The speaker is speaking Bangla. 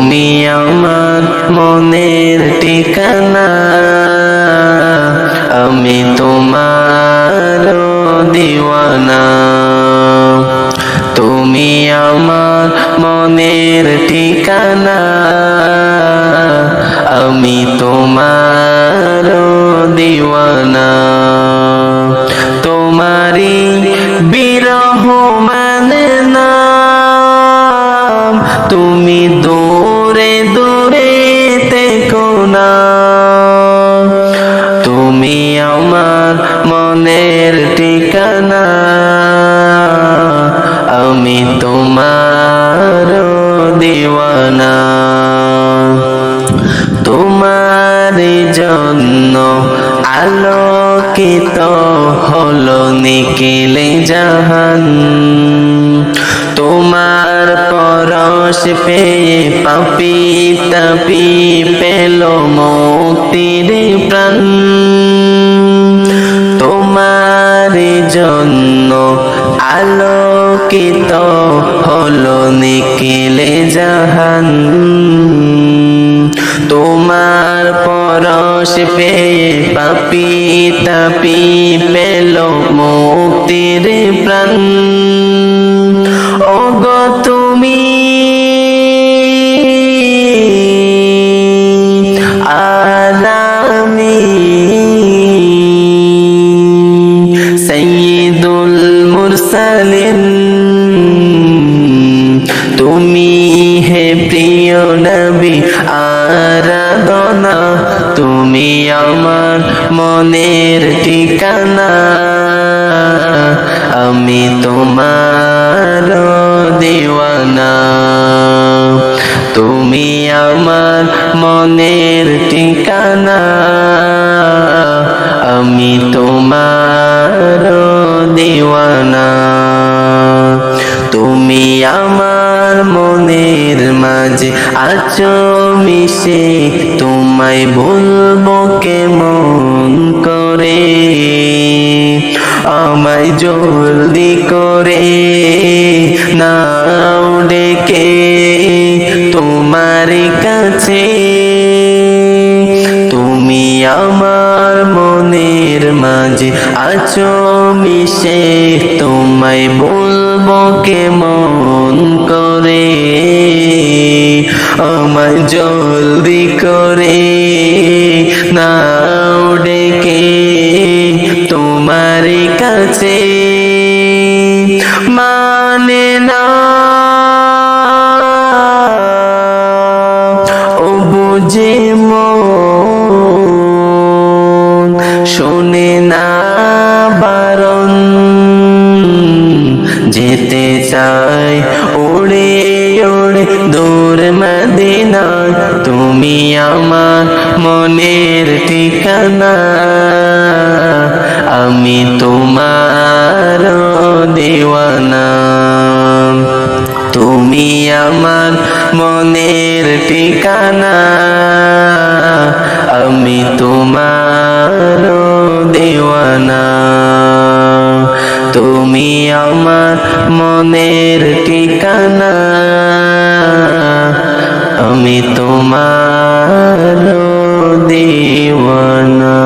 তুমি আমার মনের ঠিকানা, আমি তোমার দিওয়ানা। তুমি আমার মনের ঠিকানা, আমি তোমার দিওয়ানা। তোমারি বিরহ মানে না, তুমি দূরে দূরে থেকো না। তুমি আমার মনের ঠিকানা, আমি তোমার দিওয়ানা। তোমার জন্য আলোকিত হলো নিখিলে জাহান, তোমার পরশ পেয়ে পাপী তাপী পেল মুক্তির প্রাণ। তোমার জন্য আলোকিত হলো নিখিলে জাহান, তোমার পরশ পেয়ে পাপী তাপী পেল মুক্তির প্রাণ। ওগো তুমি আর আমি সাইয়্যিদুল মুরসালিন, তুমি হে প্রিয় নবী আরাধনা। তুমি আমার মনের ঠিকানা, আমি তোমার দিওয়ানা। তুমি আমার মনের ঠিকানা, আমি তোমার দিওয়ানা। তুমি আমার মনের মাঝে আছো মিশে, তোমায় বলবো কেমন করে। আমায় জলদি করে নাও ডেকে তোমার কাছে। তুমি আমার মনের মাঝে আছো মিশে, তোমায় বলবো কেমন করে। আমায় জলদি করে নাও ডেকে তোমার কাছে। মানে না ও বুঝে মন, শোনে না বারণ। যেতে চাই উড়ে উড়ে দূর মদিনা, তুমি আমার মনের ঠিকানা, আমি তোমার দিওয়ানা। তুমি আমার মনের ঠিকানা, আমি তোমার দিওয়ানা। তুমি আমার মনের ঠিকানা, আমি তোমার দিওয়ানা।